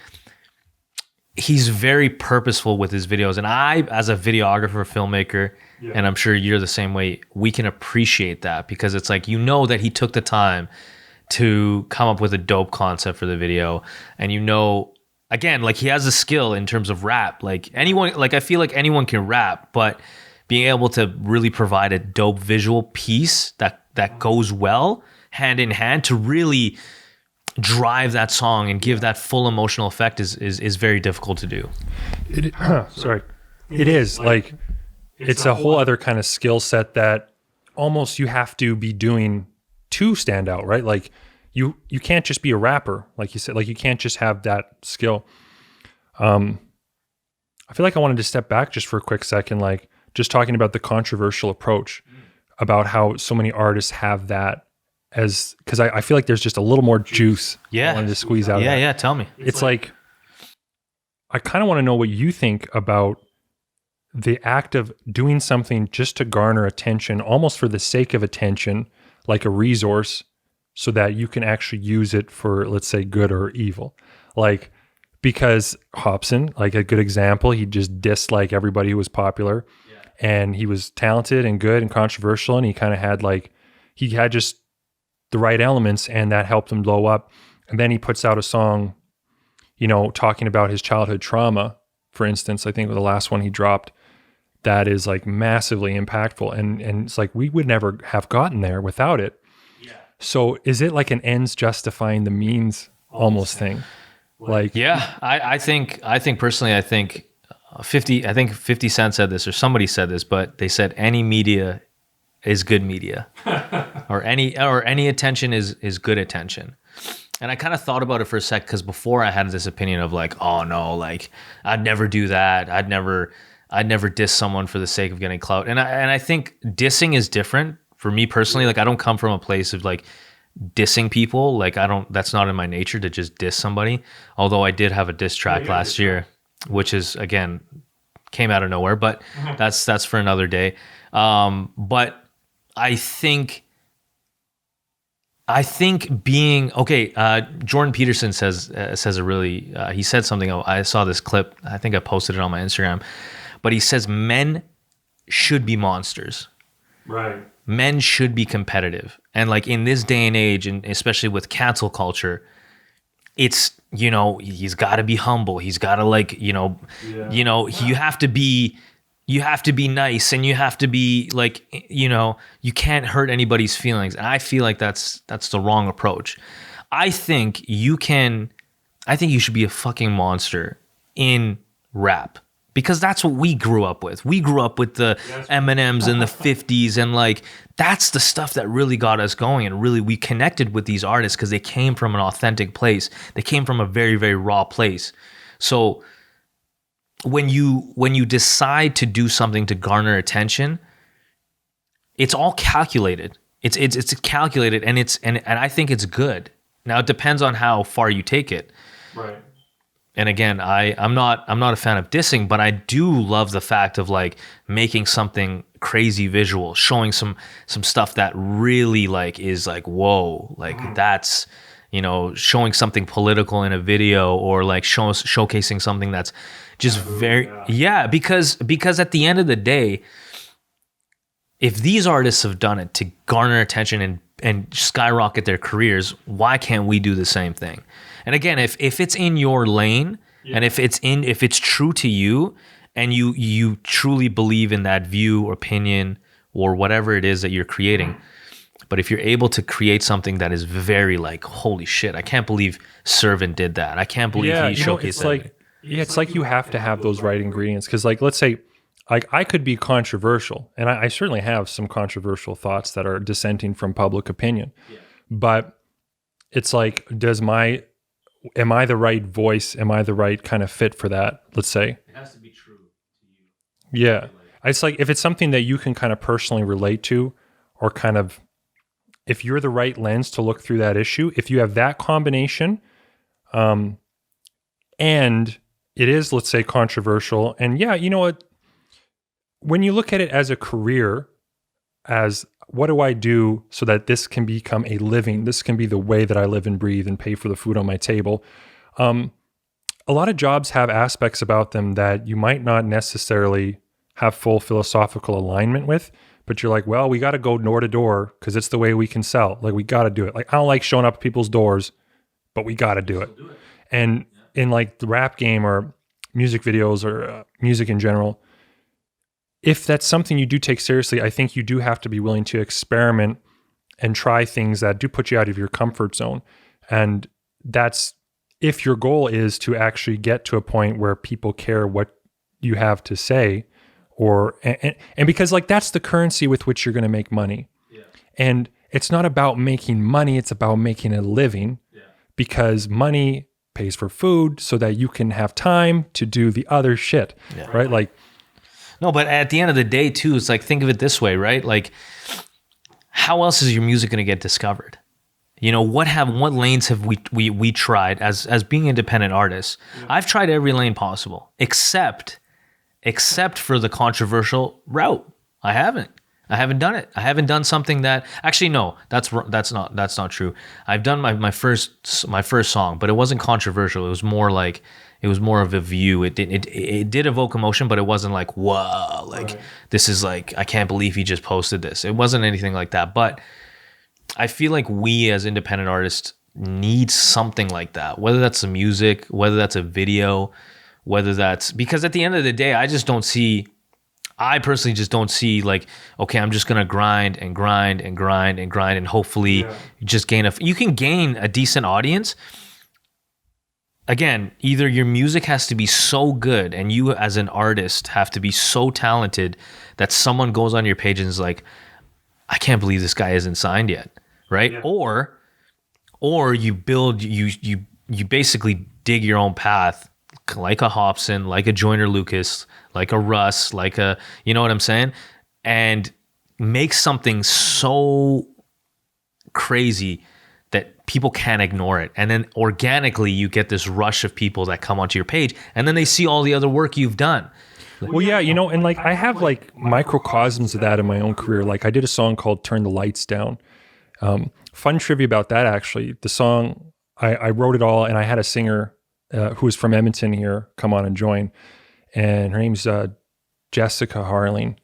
he's very purposeful with his videos. And I, as a videographer, filmmaker, and I'm sure you're the same way, we can appreciate that, because it's like, you know, that he took the time to come up with a dope concept for the video. And, you know, again, like, he has a skill in terms of rap. Like anyone, like, I feel like anyone can rap, but being able to really provide a dope visual piece that goes well hand in hand to really drive that song and give that full emotional effect is very difficult to do. Sorry. It is like, it's a whole other kind of skill set that almost you have to be doing to stand out, right? Like you can't just be a rapper, like you said, like you can't just have that skill. I feel like I wanted to step back just for a quick second, like just talking about the controversial approach about how so many artists have that as, because I feel like there's just a little more juice I wanted to squeeze out of that. Yeah, tell me. It's like, I kind of want to know what you think about the act of doing something just to garner attention, almost for the sake of attention, like a resource, so that you can actually use it for, let's say, good or evil. Like, because Hobson, like a good example, he just dissed like everybody who was popular, and he was talented and good and controversial, and he kind of had like, he had just the right elements, and that helped him blow up. And then he puts out a song, you know, talking about his childhood trauma, for instance. I think the last one he dropped, that is like massively impactful. And it's like, we would never have gotten there without it. Yeah. So is it like an ends justifying the means almost thing? Like, yeah, I think personally, I think 50 Cent said this, or somebody said this, but they said any media is good media, or any attention is good attention. And I kind of thought about it for a sec, because before I had this opinion of like, oh no, like I'd never do that. I'd never diss someone for the sake of getting clout. And I think dissing is different for me personally. Like, I don't come from a place of like dissing people. Like, that's not in my nature to just diss somebody. Although I did have a diss track last year, which is, again, came out of nowhere, but that's for another day. But I think being okay. Jordan Peterson says a really he said something. I saw this clip. I think I posted it on my Instagram. But he says men should be monsters. right. Men should be competitive. And like in this day and age, and especially with cancel culture, it's, you know, he's got to be humble. He's got to like, you know, you have to be nice, and you have to be like, you know, you can't hurt anybody's feelings. And I feel like that's the wrong approach. I think you should be a fucking monster in rap, because that's what we grew up with. We grew up with the Eminems in the 50s, and like, that's the stuff that really got us going. And really, we connected with these artists because they came from an authentic place. They came from a very, very raw place. So when you decide to do something to garner attention, it's all calculated. It's calculated, and I think it's good. Now it depends on how far you take it. Right. And again, I'm not a fan of dissing, but I do love the fact of like making something crazy visual, showing some stuff that really like is like, whoa, like that's, you know, showing something political in a video, or like showcasing something that's just because at the end of the day, if these artists have done it to garner attention and skyrocket their careers, why can't we do the same thing? And again, if it's in your lane, and if it's true to you, and you truly believe in that view or opinion or whatever it is that you're creating, But if you're able to create something that is very like, holy shit, I can't believe Srvent did that. I can't believe he showcased it's that. like, it's like you have to have those right ingredients. Because like, let's say, like I could be controversial, and I certainly have some controversial thoughts that are dissenting from public opinion. But it's like, am I the right voice? Am I the right kind of fit for that? Let's say. It has to be true to you. Yeah. It's like, if it's something that you can kind of personally relate to, or kind of, if you're the right lens to look through that issue, if you have that combination, and it is, let's say, controversial, and yeah, you know what? When you look at it as a career, as what do I do so that this can become a living, this can be the way that I live and breathe and pay for the food on my table. A lot of jobs have aspects about them that you might not necessarily have full philosophical alignment with, but you're like, well, we got to go door to door because it's the way we can sell. Like, we got to do it. Like, I don't like showing up at people's doors, but we got to do it. And in like the rap game or music videos or music in general, if that's something you do take seriously, I think you do have to be willing to experiment and try things that do put you out of your comfort zone. And that's, if your goal is to actually get to a point where people care what you have to say, or and because like that's the currency with which you're going to make money. Yeah. And it's not about making money, it's about making a living. Yeah. Because money pays for food so that you can have time to do the other shit. Yeah. Right? Like, no, but at the end of the day too, it's like, think of it this way, right? Like, how else is your music going to get discovered? You know, what lanes have we tried as being independent artists? Yeah. I've tried every lane possible, except for the controversial route. I haven't done it. I haven't done something that, actually, no, that's not true. I've done my first song, but it wasn't controversial. It was more of a view. It did evoke emotion, but it wasn't like, whoa, like, right. This is like, I can't believe he just posted this. It wasn't anything like that. But I feel like we as independent artists need something like that, whether that's the music, whether that's a video, whether that's, because at the end of the day, I personally just don't see like, okay, I'm just going to grind and hopefully just you can gain a decent audience. Again, either your music has to be so good and you as an artist have to be so talented that someone goes on your page and is like, I can't believe this guy isn't signed yet, right? Yeah. Or you build, you basically dig your own path, like a Hobson, like a Joyner Lucas, like a Russ, like a, you know what I'm saying? And make something so crazy that people can't ignore it. And then organically you get this rush of people that come onto your page and then they see all the other work you've done. Well, yeah, you know, and like I have like microcosms of that in my own career. Like I did a song called Turn the Lights Down. Fun trivia about that, actually. The song, I wrote it all and I had a singer who was from Edmonton here come on and join. And her name's Jessica Harling.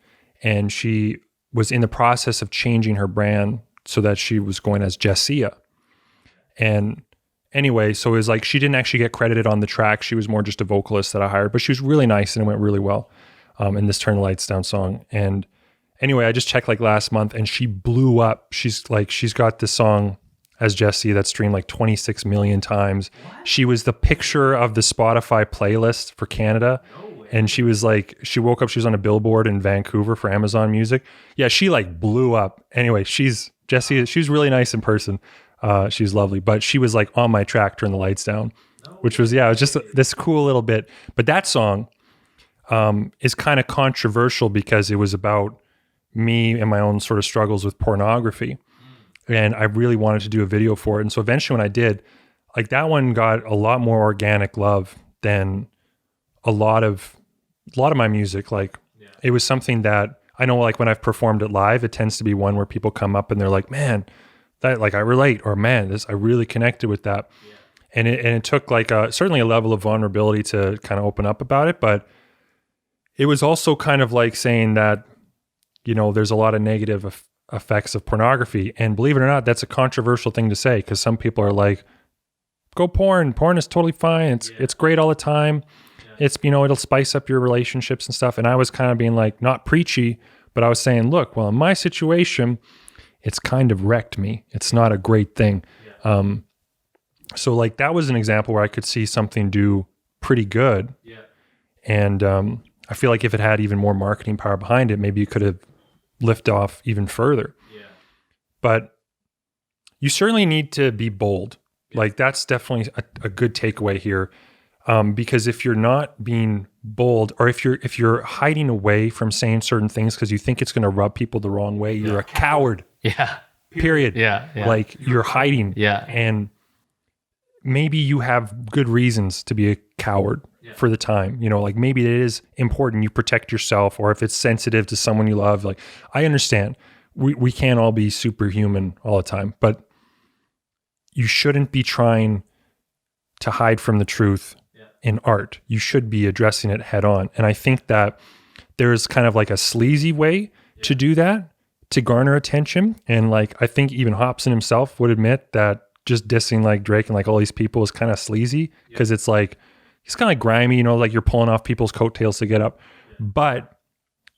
And she was in the process of changing her brand so that she was going as Jessia. And anyway, so it was like she didn't actually get credited on the track. She was more just a vocalist that I hired, but she was really nice and it went really well in this Turn the Lights Down song. And anyway, I just checked like last month and she blew up. She's got this song as Jessie that streamed like 26 million times. What? She was the picture of the Spotify playlist for Canada. No way. And she was like, she woke up, she was on a billboard in Vancouver for Amazon Music. Yeah, she like blew up. Anyway, she's really nice in person. She's lovely, but she was like on my track, Turn the Lights Down, which was, yeah, it was just this cool little bit. But that song is kind of controversial because it was about me and my own sort of struggles with pornography. And I really wanted to do a video for it. And so eventually when I did, like that one got a lot more organic love than a lot of my music. Like it was something that I know, like when I've performed it live, it tends to be one where people come up and they're like, man, that like I relate, or man, I really connected with that. Yeah. And it took like certainly a level of vulnerability to kind of open up about it. But it was also kind of like saying that, you know, there's a lot of negative effects of pornography. And believe it or not, that's a controversial thing to say because some people are like, go porn. Porn is totally fine. It's great all the time. Yeah. It's, you know, it'll spice up your relationships and stuff. And I was kind of being like, not preachy, but I was saying, look, well, in my situation, it's kind of wrecked me. It's not a great thing. So like that was an example where I could see something do pretty good. And I feel like if it had even more marketing power behind it, maybe you could have lifted off even further. But you certainly need to be bold. Like that's definitely a good takeaway here. Because if you're not being bold, or if you're hiding away from saying certain things because you think it's going to rub people the wrong way, you're a coward. Period. Like you're hiding. And maybe you have good reasons to be a coward for the time. You know, like maybe it is important you protect yourself, or if it's sensitive to someone you love. Like I understand we can't all be superhuman all the time, but you shouldn't be trying to hide from the truth in art. You should be addressing it head on. And I think that there's kind of like a sleazy way to do that, to garner attention. And like, I think even Hobson himself would admit that just dissing like Drake and like all these people is kind of sleazy, because it's like, he's kind of like grimy, you know, like you're pulling off people's coattails to get up. But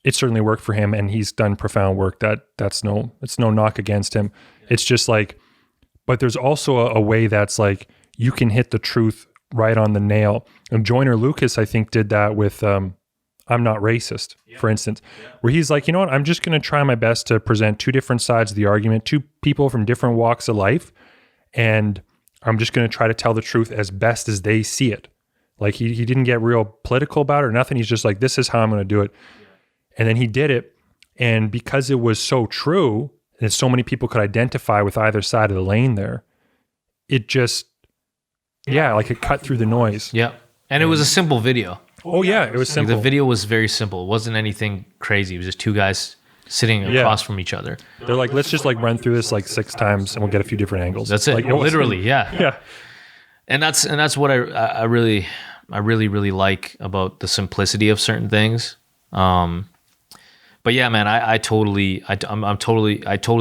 it certainly worked for him, and he's done profound work. It's no knock against him. It's just like, but there's also a way that's like, you can hit the truth right on the nail. And Joyner Lucas, I think, did that with I'm Not Racist, for instance, where he's like, you know what, I'm just going to try my best to present two different sides of the argument, two people from different walks of life, and I'm just going to try to tell the truth as best as they see it. Like he didn't get real political about it or nothing. He's just like, this is how I'm going to do it. And then he did it. And because it was so true, and so many people could identify with either side of the lane there, it just, like it cut through the noise. And it was a simple video. Oh yeah, it was simple. The video was very simple. It wasn't anything crazy. It was just two guys sitting across from each other. They're like, let's just like run through this like 6 times and we'll get a few different angles. That's it. Like, Literally, And that's what I really like about the simplicity of certain things. But yeah, man, I totally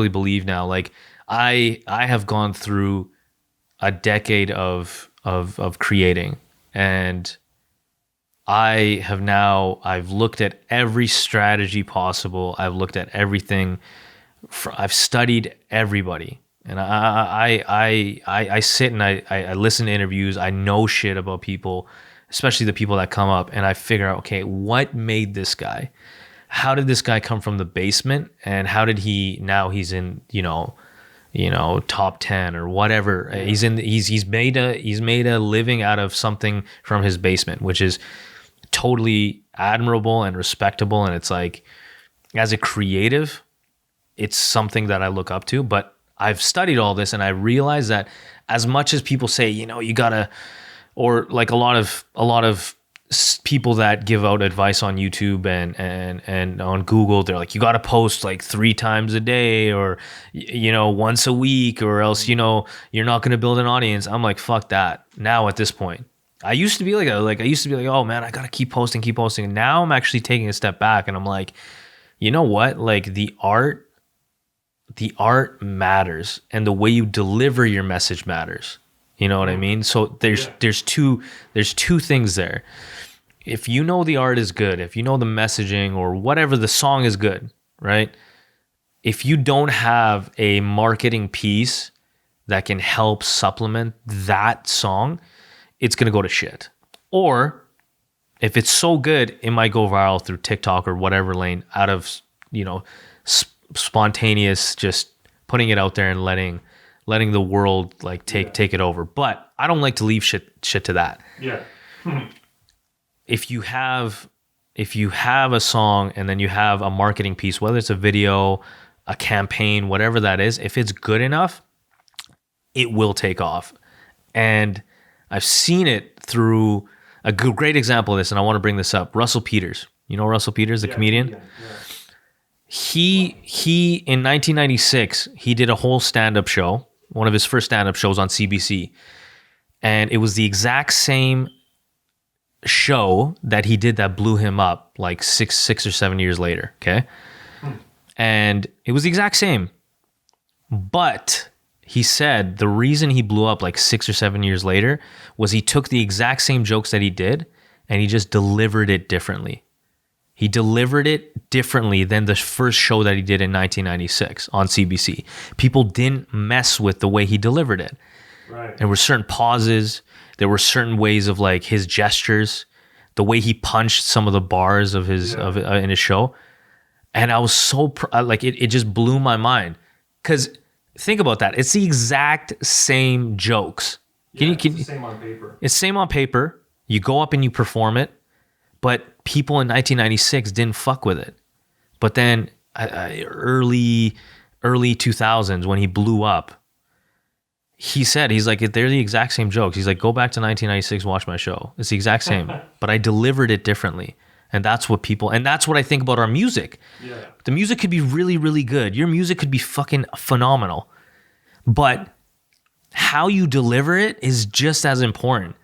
believe now. Like I have gone through a decade of creating, and I've looked at every strategy possible. I've looked at everything. I've studied everybody, and I sit and I listen to interviews. I know shit about people, especially the people that come up, and I figure out, okay, what made this guy? How did this guy come from the basement, and how did he's in, top 10 or whatever. He's made a living out of something from his basement, which is totally admirable and respectable. And it's like, as a creative, it's something that I look up to. But I've studied all this, and I realize that as much as people say, you gotta, or like a lot of people that give out advice on YouTube and on Google, they're like, you got to post like 3 times a day, or once a week, or else you're not going to build an audience. I'm like, fuck that. Now at this point, I used to be like, oh man, I got to keep posting. And now I'm actually taking a step back, and I'm like, you know what? Like the art matters, and the way you deliver your message matters. You know what I mean? So there's two things there. If you know the art is good, if you know the messaging or whatever, the song is good, right? If you don't have a marketing piece that can help supplement that song, it's going to go to shit. Or if it's so good, it might go viral through TikTok or whatever lane, out of, spontaneous, just putting it out there and letting the world like take it over. But I don't like to leave shit to that. If you have a song and then you have a marketing piece, whether it's a video, a campaign, whatever that is, if it's good enough, it will take off. And I've seen it through a great example of this, and I want to bring this up. Russell Peters. You know Russell Peters, the comedian? He in 1996, he did a whole stand-up show, one of his first stand-up shows on CBC. And it was the exact same show that he did that blew him up like six or 7 years later, okay? And it was the exact same. But he said the reason he blew up like 6 or 7 years later was he took the exact same jokes that he did and he just delivered it differently. He delivered it differently than the first show that he did in 1996 on CBC. People didn't mess with the way he delivered it. Right. There were certain pauses. There were certain ways of like his gestures, the way he punched some of the bars of his in his show. And I was so it just blew my mind. Because think about that. It's the exact same jokes. It's the same on paper. It's same on paper. You go up and you perform it. But people in 1996 didn't fuck with it. But then early 2000s when he blew up, he's like, they're the exact same jokes. He's like, go back to 1996, watch my show. It's the exact same. But I delivered it differently. And that's what I think about our music. Yeah. The music could be really, really good. Your music could be fucking phenomenal. But how you deliver it is just as important.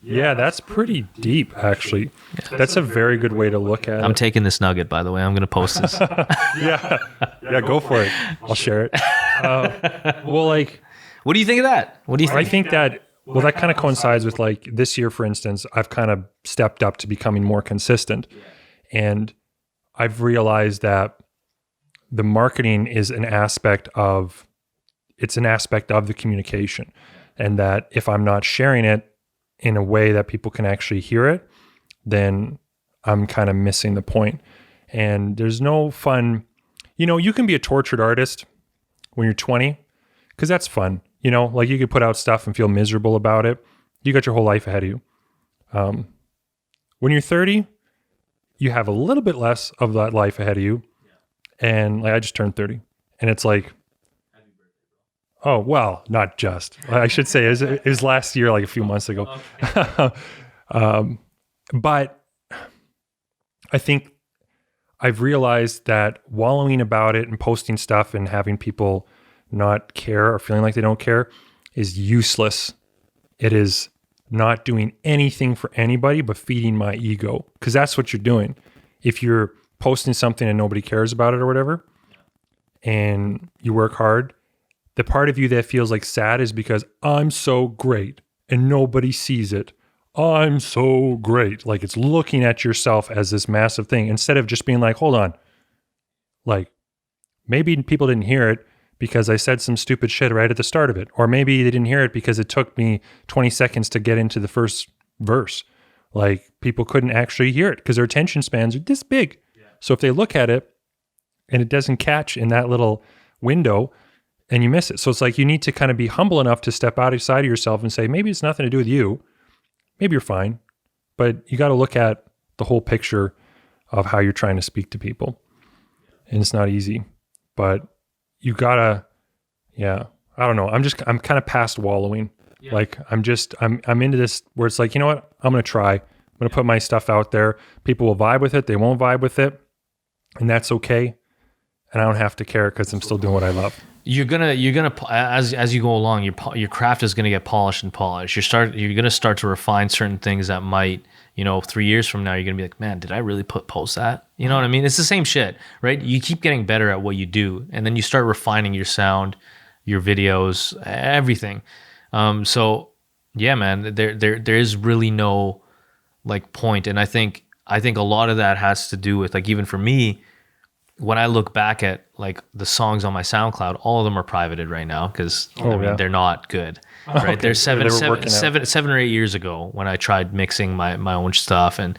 Yeah, that's pretty deep, actually. That's a very good way to look at it. I'm taking this nugget, by the way. I'm going to post this. Yeah, go for it. I'll share it. Well, like, what do you think of that? What do you think? I think that, well, that kind of coincides with like this year, for instance, I've kind of stepped up to becoming more consistent. And I've realized that the marketing is an aspect of the communication. And that if I'm not sharing it in a way that people can actually hear it, then I'm kind of missing the point. And there's no fun, you can be a tortured artist when you're 20, because that's fun. Like you could put out stuff and feel miserable about it. You got your whole life ahead of you. When you're 30, you have a little bit less of that life ahead of you. And like I just turned 30, and it's like, oh, well, not just. I should say it was last year, like a few months ago. Okay. But I think I've realized that wallowing about it and posting stuff and having people not care or feeling like they don't care is useless. It is not doing anything for anybody but feeding my ego, because that's what you're doing. If you're posting something and nobody cares about it or whatever, and you work hard, the part of you that feels like sad is because I'm so great and nobody sees it. I'm so great. Like it's looking at yourself as this massive thing instead of just being like, hold on. Like maybe people didn't hear it because I said some stupid shit right at the start of it. Or maybe they didn't hear it because it took me 20 seconds to get into the first verse. Like people couldn't actually hear it because their attention spans are this big. Yeah. So if they look at it and it doesn't catch in that little window, and you miss it. So it's like you need to kind of be humble enough to step outside of yourself and say, maybe it's nothing to do with you. Maybe you're fine. But you got to look at the whole picture of how you're trying to speak to people. And it's not easy. But you got to, I don't know. I'm kind of past wallowing. Yeah. Like I'm into this where it's like, you know what? I'm going to try. I'm going to put my stuff out there. People will vibe with it. They won't vibe with it. And that's okay. And I don't have to care because I'm still doing what I love. You're gonna as you go along, your craft is gonna get polished and polished. You're gonna start to refine certain things that might, 3 years from now, you're gonna be like, man, did I really post that? You know what I mean? It's the same shit, right? You keep getting better at what you do, and then you start refining your sound, your videos, everything. So yeah, man, there is really no like point, and I think a lot of that has to do with like even for me. When I look back at like the songs on my SoundCloud, all of them are privated right now because they're not good, right? Okay. They're seven or 8 years ago when I tried mixing my own stuff, and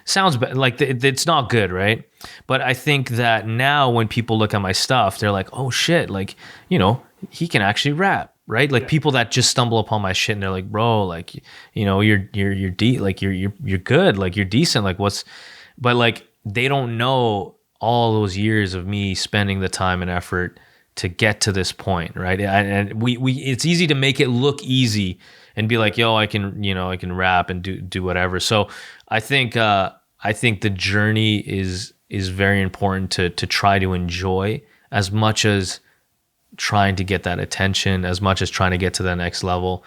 sounds like it's not good, right? But I think that now when people look at my stuff, they're like, oh shit, like he can actually rap, right? Like people that just stumble upon my shit and they're like, bro, like you're good, like you're decent, like but like they don't know all those years of me spending the time and effort to get to this point, right? And we it's easy to make it look easy and be like, yo, I can rap and do whatever. So I think the journey is very important to try to enjoy as much as trying to get that attention, as much as trying to get to the next level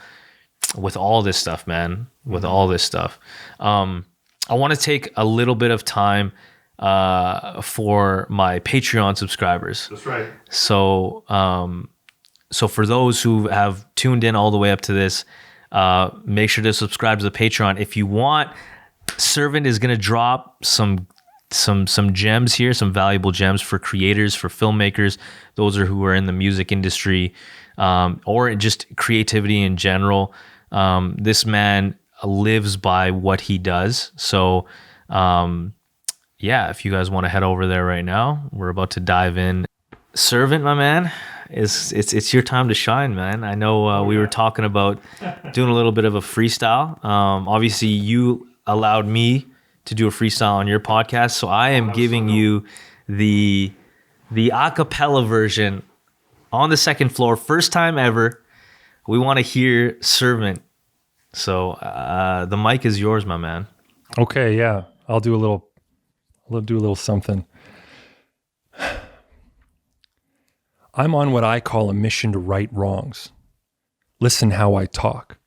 with all this stuff, man, with all this stuff. I want to take a little bit of time for my Patreon subscribers. That's right. So for those who have tuned in all the way up to this, make sure to subscribe to the Patreon. If you want, Srvent is going to drop some some gems here, some valuable gems for creators, for filmmakers, those who are in the music industry, or just creativity in general. This man lives by what he does. So, yeah, if you guys want to head over there right now, we're about to dive in. Srvent, my man, it's your time to shine, man. I know we were talking about doing a little bit of a freestyle. Obviously, you allowed me to do a freestyle on your podcast, so I am giving you the a cappella version on the second floor, first time ever. We want to hear Srvent, so the mic is yours, my man. Okay, yeah, I'll do a little something. I'm on what I call a mission to right wrongs. Listen how I talk.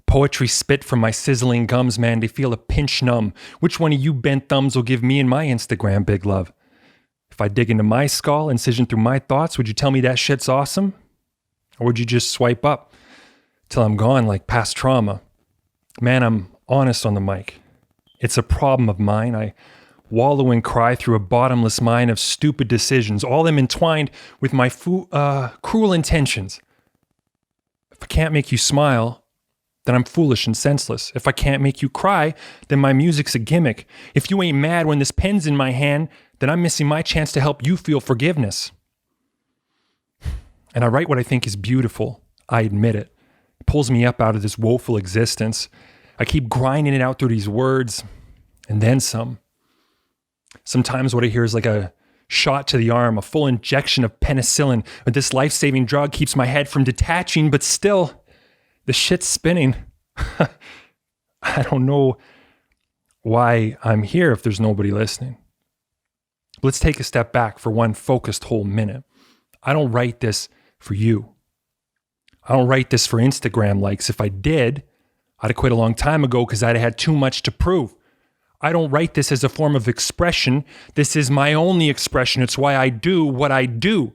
Poetry spit from my sizzling gums, man, they feel a pinch numb. Which one of you bent thumbs will give me and my Instagram big love? If I dig into my skull, incision through my thoughts, would you tell me that shit's awesome? Or would you just swipe up till I'm gone like past trauma? Man, I'm honest on the mic. It's a problem of mine. I wallow and cry through a bottomless mine of stupid decisions, all them entwined with my cruel intentions. If I can't make you smile, then I'm foolish and senseless. If I can't make you cry, then my music's a gimmick. If you ain't mad when this pen's in my hand, then I'm missing my chance to help you feel forgiveness. And I write what I think is beautiful. I admit it. It pulls me up out of this woeful existence. I keep grinding it out through these words, and then some. Sometimes what I hear is like a shot to the arm, a full injection of penicillin. But this life-saving drug keeps my head from detaching, but still, the shit's spinning. I don't know why I'm here if there's nobody listening. Let's take a step back for one focused whole minute. I don't write this for you. I don't write this for Instagram likes. If I did, I'd have quit a long time ago because I'd have had too much to prove. I don't write this as a form of expression. This is my only expression. It's why I do what I do.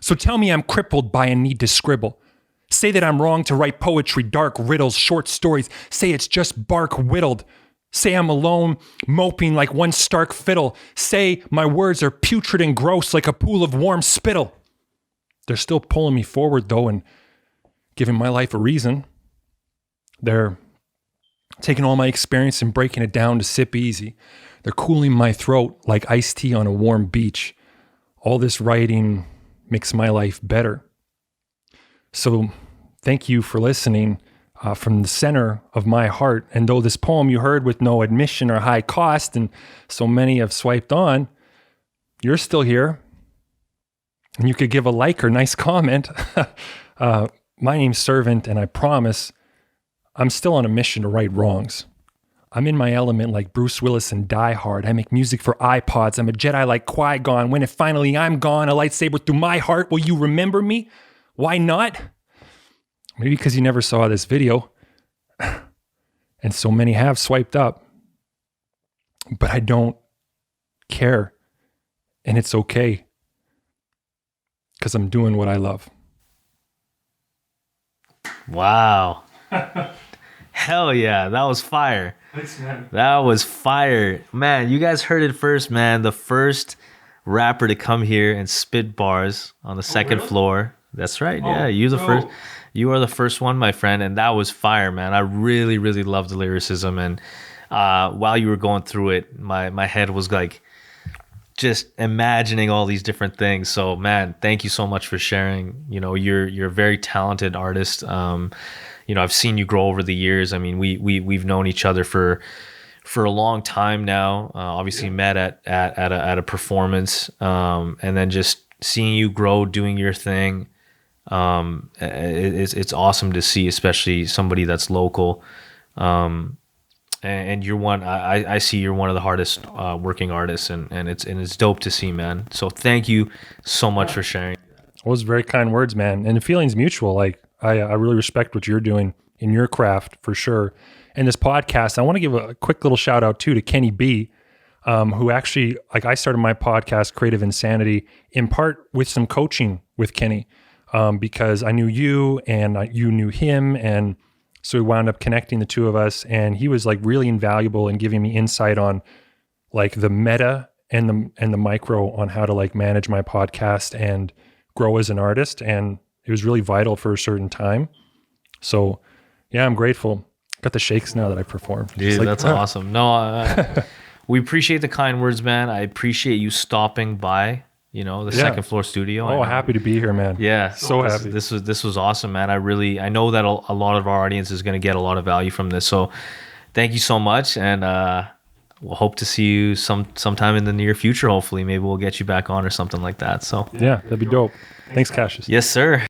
So tell me I'm crippled by a need to scribble. Say that I'm wrong to write poetry, dark riddles, short stories. Say it's just bark whittled. Say I'm alone, moping like one stark fiddle. Say my words are putrid and gross like a pool of warm spittle. They're still pulling me forward though and giving my life a reason. They're taking all my experience and breaking it down to sip easy. They're cooling my throat like iced tea on a warm beach. All this writing makes my life better. So thank you for listening from the center of my heart. And though this poem you heard with no admission or high cost, and so many have swiped on, you're still here. And you could give a like or nice comment. My name's Srvent, and I promise I'm still on a mission to right wrongs. I'm in my element like Bruce Willis in Die Hard. I make music for iPods. I'm a Jedi like Qui-Gon. When if finally I'm gone, a lightsaber through my heart, will you remember me? Why not? Maybe because you never saw this video. And so many have swiped up. But I don't care. And it's okay. Because I'm doing what I love. Wow. Hell yeah, that was fire. Thanks, man. That was fire. Man, you guys heard it first, man. The first rapper to come here and spit bars on the second really? floor. That's right. Yeah, you're the first. You are the first one, my friend, and that was fire, man. I really, really loved the lyricism, and while you were going through it, my head was like just imagining all these different things. So, man, thank you so much for sharing. You know, you're a very talented artist. You know, I've seen you grow over the years. I mean, we've known each other for a long time now. Obviously, met at a performance, and then just seeing you grow, doing your thing. It's awesome to see, especially somebody that's local. And you're one. I see you're one of the hardest working artists, and it's dope to see, man. So thank you so much for sharing. Those very kind words, man. And the feeling's mutual. Like I really respect what you're doing in your craft for sure. And this podcast, I want to give a quick little shout out too to Kenny B, who actually, like, I started my podcast, Creative Insanity, in part with some coaching with Kenny, because I knew you and you knew him, and so we wound up connecting the two of us, and he was like really invaluable in giving me insight on like the meta and the micro on how to like manage my podcast and grow as an artist. And it was really vital for a certain time. So yeah, I'm grateful. Got the shakes now that I performed. Dude, Like, that's awesome. No, we appreciate the kind words, man. I appreciate you stopping by, the second floor studio. Oh, happy to be here, man. Yeah. So happy. This was awesome, man. I know that a lot of our audience is going to get a lot of value from this. So thank you so much. And we'll hope to see you sometime in the near future. Hopefully, maybe we'll get you back on or something like that. So Yeah, that'd be dope. Thanks, Cassius. yes, sir.